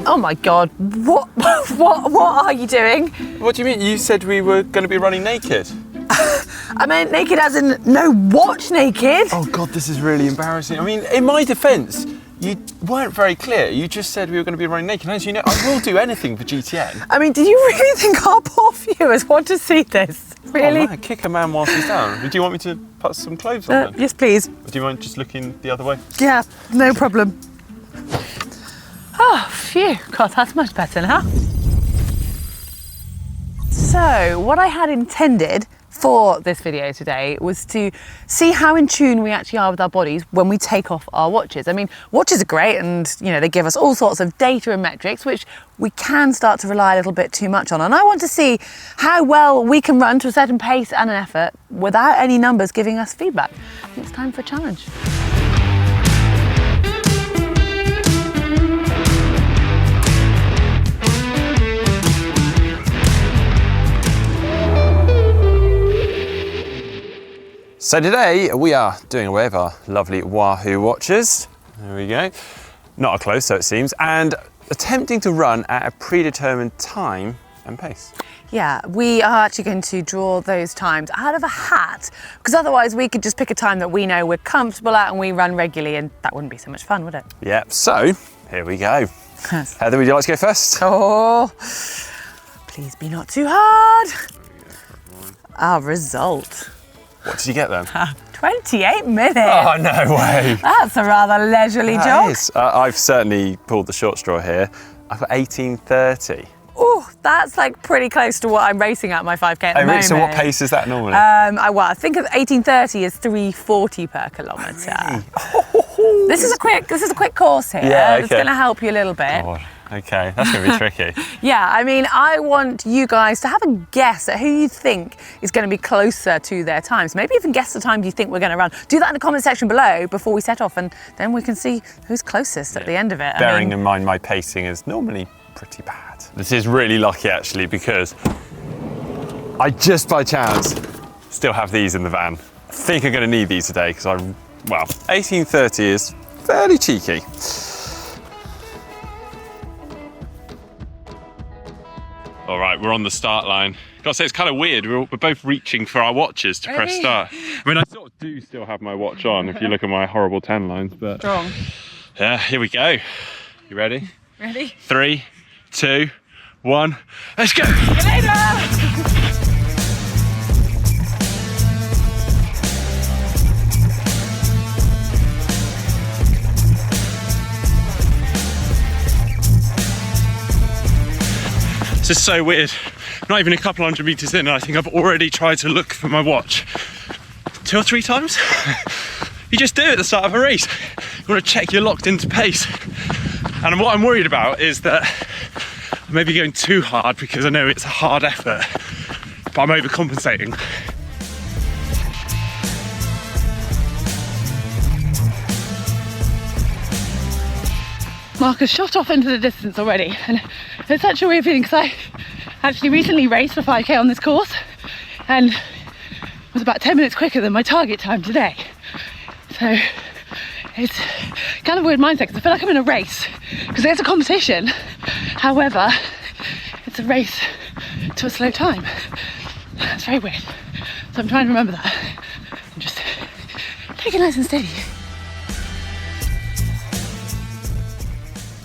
Oh my God, what are you doing? What do you mean? You said we were going to be running naked. I meant naked as in no watch naked. Oh God, this is really embarrassing. I mean, in my defence, you weren't very clear. You just said we were going to be running naked. As you know, I will do anything for GTN. I mean, do you really think our poor viewers want to see this? Really? Oh, man, kick a man whilst he's down. Do you want me to put some clothes on then? Yes, please. Or do you mind just looking the other way? Yeah, no problem. Oh, phew. God, that's much better now. So, what I had intended for this video today was to see how in tune we actually are with our bodies when we take off our watches. I mean, watches are great and, you know, they give us all sorts of data and metrics, which we can start to rely a little bit too much on. And I want to see how well we can run to a certain pace and an effort without any numbers giving us feedback. It's time for a challenge. So today we are doing away with our lovely Wahoo watches. There we go. Not a close, so it seems, and attempting to run at a predetermined time and pace. Yeah, we are actually going to draw those times out of a hat, because otherwise we could just pick a time that we know we're comfortable at and we run regularly, and that wouldn't be so much fun, would it? Yep, so here we go. Heather, would you like to go first? Oh, please be not too hard. Our result. What did you get then? 28 minutes. Oh, no way. That's a rather leisurely jog. I've certainly pulled the short straw here. I've got 18:30. Oh, that's like pretty close to what I'm racing at my 5K at the moment. So what pace is that normally? I think of 18:30 is 3:40 per kilometre. Really? This is a quick course here. Yeah, okay. It's going to help you a little bit. God. Okay, that's going to be tricky. Yeah, I mean, I want you guys to have a guess at who you think is going to be closer to their times. Maybe even guess the time you think we're going to run. Do that in the comment section below before we set off, and then we can see who's closest at the end of it. Bearing in mind my pacing is normally pretty bad. This is really lucky actually, because I just by chance still have these in the van. I think I'm going to need these today because 18:30 is fairly cheeky. All right, we're on the start line. Gotta say, it's kind of weird. We're both reaching for our watches to press start. I mean, I sort of do still have my watch on if you look at my horrible tan lines, but... Strong. Yeah, here we go. You ready? Ready? 3, 2, 1, let's go! See you later! This is so weird. Not even a couple hundred meters in, and I think I've already tried to look for my watch 2 or 3 times. You just do it at the start of a race. You want to check you're locked into pace. And what I'm worried about is that I may be going too hard because I know it's a hard effort, but I'm overcompensating. Mark has shot off into the distance already, and it's such a weird feeling because I actually recently raced the 5K on this course and was about 10 minutes quicker than my target time today. So it's kind of a weird mindset because I feel like I'm in a race because it's a competition. However, it's a race to a slow time. It's very weird. So I'm trying to remember that and just take it nice and steady.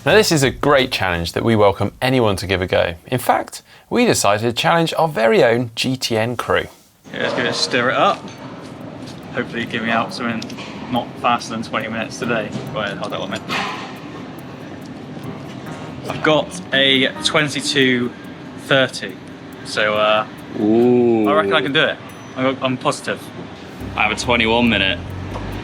Now this is a great challenge that we welcome anyone to give a go. In fact, we decided to challenge our very own GTN crew. Yeah, let's go stir it up. Hopefully give me out something not faster than 20 minutes today. Go ahead, hold that one, mate. I've got a 22:30, so I reckon I can do it. I'm positive. I have a 21 minute,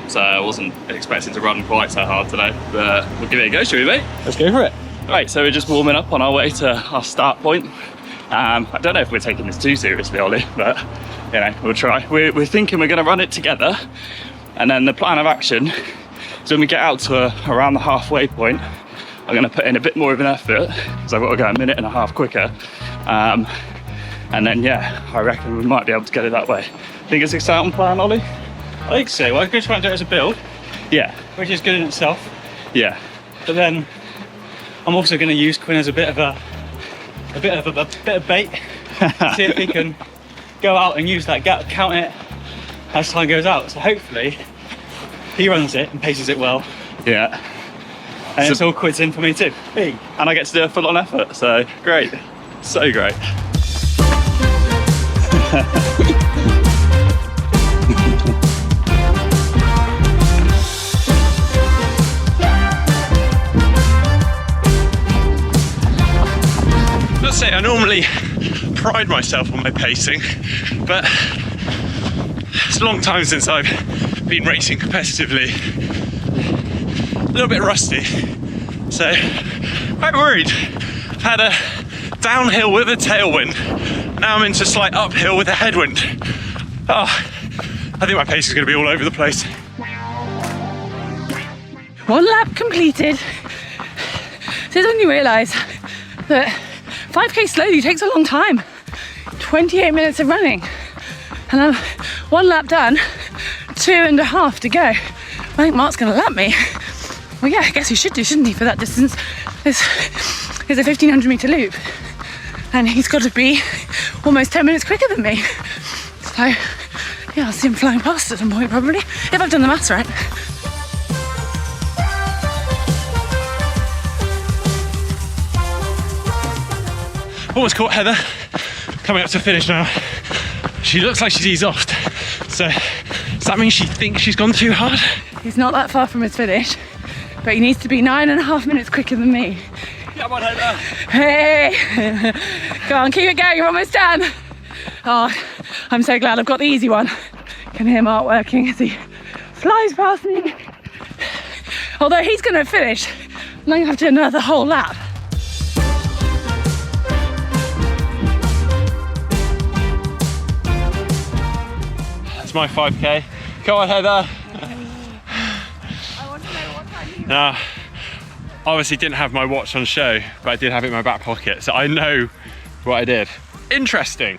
so I wasn't expecting to run quite so hard today, but we'll give it a go, shall we, mate? Let's go for it. Right, so we're just warming up on our way to our start point. I don't know if we're taking this too seriously, Ollie, but you know, we'll try. We're thinking we're going to run it together, and then the plan of action is when we get out to around the halfway point, I'm going to put in a bit more of an effort because I've got to go 1.5 minutes quicker, and then yeah, I reckon we might be able to get it that way. Think it's a exciting plan, Ollie? I think so. Well, I'm going to try and do it as a build, Yeah. which is good in itself. Yeah. But then I'm also going to use Quinn as a bit of bait. See if he can go out and use that gap, count it as time goes out. So hopefully he runs it and paces it well. Yeah. And it's all quids in for me too. And I get to do a full-on effort, so great. So great. Let's say I normally pride myself on my pacing, but it's a long time since I've been racing competitively. A little bit rusty, so quite worried. I've had a downhill with a tailwind, now I'm into slight uphill with a headwind. Oh, I think my pace is going to be all over the place. 1 lap completed. This is when you realise that 5k slowly takes a long time. 28 minutes of running, and I'm 1 lap done, 2.5 to go. I think Mark's going to lap me. Well, yeah, I guess he should do, shouldn't he, for that distance? This is a 1500 metre loop, and he's got to be almost 10 minutes quicker than me. So, yeah, I'll see him flying past at some point, probably, if I've done the maths right. Almost caught Heather coming up to finish now. She looks like she's exhausted. So does that mean she thinks she's gone too hard? He's not that far from his finish, but he needs to be 9.5 minutes quicker than me. Come on, Heather. Hey, go on, keep it going, you're almost done. Oh, I'm so glad I've got the easy one. Can hear Mark working as he flies past me. Although he's going to finish, I'm going to have to do another whole lap. That's my 5k. Come on, Heather. Now, obviously didn't have my watch on show, but I did have it in my back pocket, so I know what I did. Interesting.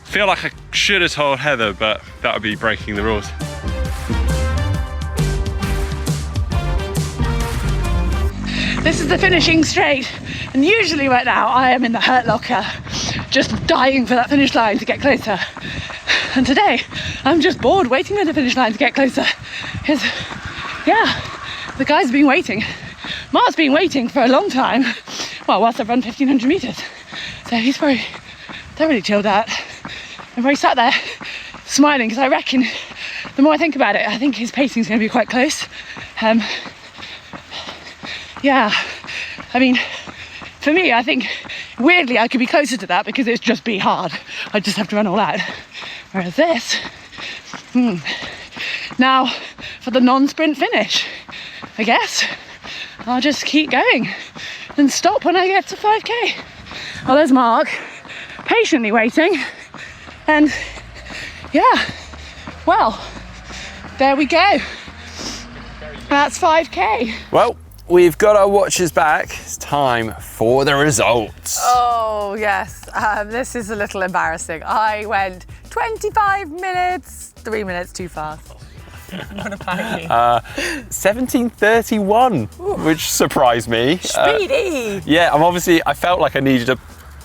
Feel like I should have told Heather, but that would be breaking the rules. This is the finishing straight, and usually right now I am in the hurt locker, just dying for that finish line to get closer. And today, I'm just bored waiting for the finish line to get closer. Because, yeah, the guys have been waiting. Mark's been waiting for a long time. Well, whilst I've run 1,500 metres. So he's probably thoroughly chilled out. I'm very sat there smiling, because I reckon the more I think about it, I think his pacing's going to be quite close. Yeah, I mean, for me, I think weirdly I could be closer to that because it's just be hard. I just have to run all out. Whereas this, now for the non-sprint finish, I guess I'll just keep going and stop when I get to 5k. Well, there's Mark, patiently waiting, and yeah, well, there we go. That's 5k. Well, we've got our watches back. It's time for the results. Oh, yes. This is a little embarrassing. I went 25 minutes, 3 minutes too fast. What about you? 17:31, which surprised me. Speedy! Yeah, I felt like I needed to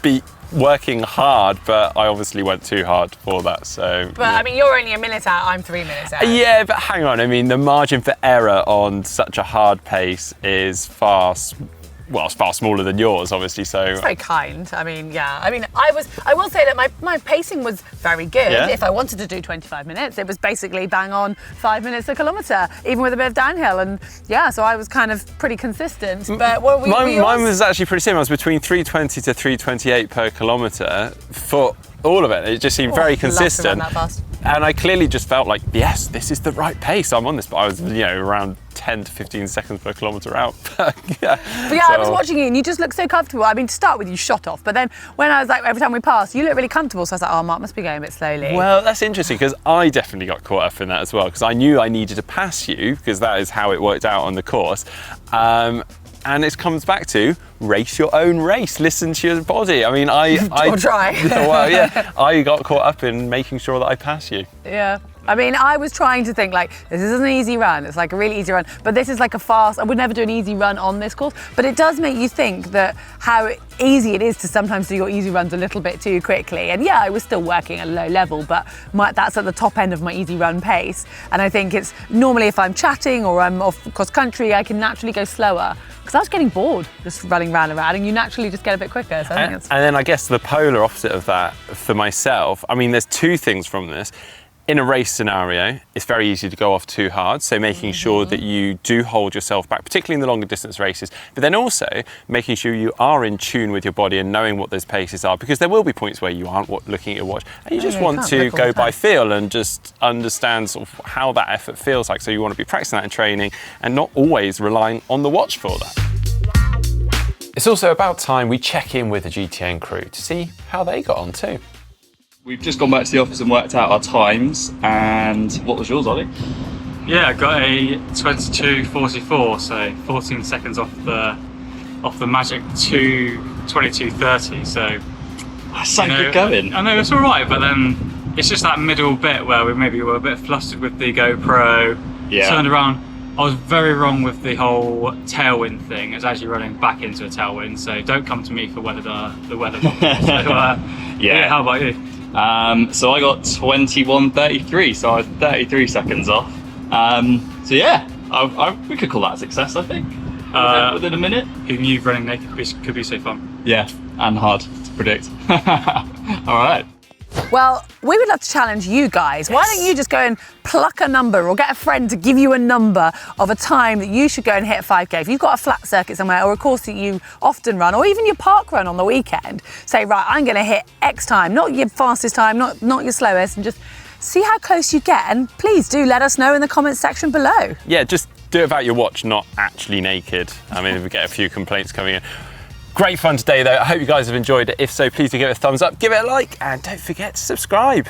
be working hard, but I obviously went too hard for that, so... But, I mean, you're only a minute out, I'm 3 minutes out. Yeah, but hang on, I mean, the margin for error on such a hard pace is it's far smaller than yours, obviously, so... It's very kind. I mean, yeah. I mean, I will say that my pacing was very good. Yeah? If I wanted to do 25 minutes, it was basically bang on 5 minutes a kilometre, even with a bit of downhill. And yeah, so I was kind of pretty consistent. But mine was actually pretty similar. I was between 320 to 328 per kilometre for all of it. It just seemed very consistent. Love to run that fast. And I clearly just felt like, yes, this is the right pace. I'm on this, but I was, around 10 to 15 seconds per kilometre out. Yeah, I was watching you and you just looked so comfortable. I mean, to start with, you shot off, but then when I was like, every time we passed, you looked really comfortable. So I was like, oh, Mark must be going a bit slowly. Well, that's interesting because I definitely got caught up in that as well because I knew I needed to pass you because that is how it worked out on the course. And it comes back to race your own race. Listen to your body. I mean, or try. Well, yeah, I got caught up in making sure that I pass you. Yeah. I mean, I was trying to think like, this is an easy run. It's like a really easy run, but this is like a fast. I would never do an easy run on this course, but it does make you think that how easy it is to sometimes do your easy runs a little bit too quickly. And yeah, I was still working at a low level, but that's at the top end of my easy run pace. And I think it's normally if I'm chatting or I'm off cross country, I can naturally go slower. Because I was getting bored just running round and round, and you naturally just get a bit quicker. So I think it's... And then I guess the polar opposite of that for myself, I mean, there's two things from this. In a race scenario, it's very easy to go off too hard, so making sure that you do hold yourself back, particularly in the longer distance races, but then also making sure you are in tune with your body and knowing what those paces are, because there will be points where you aren't looking at your watch and you just want to go by feel and just understand sort of how that effort feels like. So you want to be practicing that in training and not always relying on the watch for that. It's also about time we check in with the GTN crew to see how they got on too. We've just gone back to the office and worked out our times. And what was yours, Ollie? Yeah, I got a 22:44, so 14 seconds off the magic 22:30. So That's so good going. I know it's all right, but then it's just that middle bit where we maybe were a bit flustered with the GoPro. Yeah. Turned around. I was very wrong with the whole tailwind thing. It's actually running back into a tailwind, so don't come to me for the weather. Yeah. How about you? So I got 21:33, so I was 33 seconds off. So yeah, we could call that a success, I think. Within a minute. Who knew running naked could be so fun? Yeah, and hard to predict. All right. Well, we would love to challenge you guys. Why don't you just go and pluck a number or get a friend to give you a number of a time that you should go and hit a 5K. If you've got a flat circuit somewhere or a course that you often run, or even your park run on the weekend, say, right, I'm going to hit X time, not your fastest time, not your slowest, and just see how close you get. And please do let us know in the comments section below. Yeah, just do it about your watch, not actually naked. I mean, we get a few complaints coming in. Great fun today though. I hope you guys have enjoyed it. If so, please do give it a thumbs up, give it a like, and don't forget to subscribe.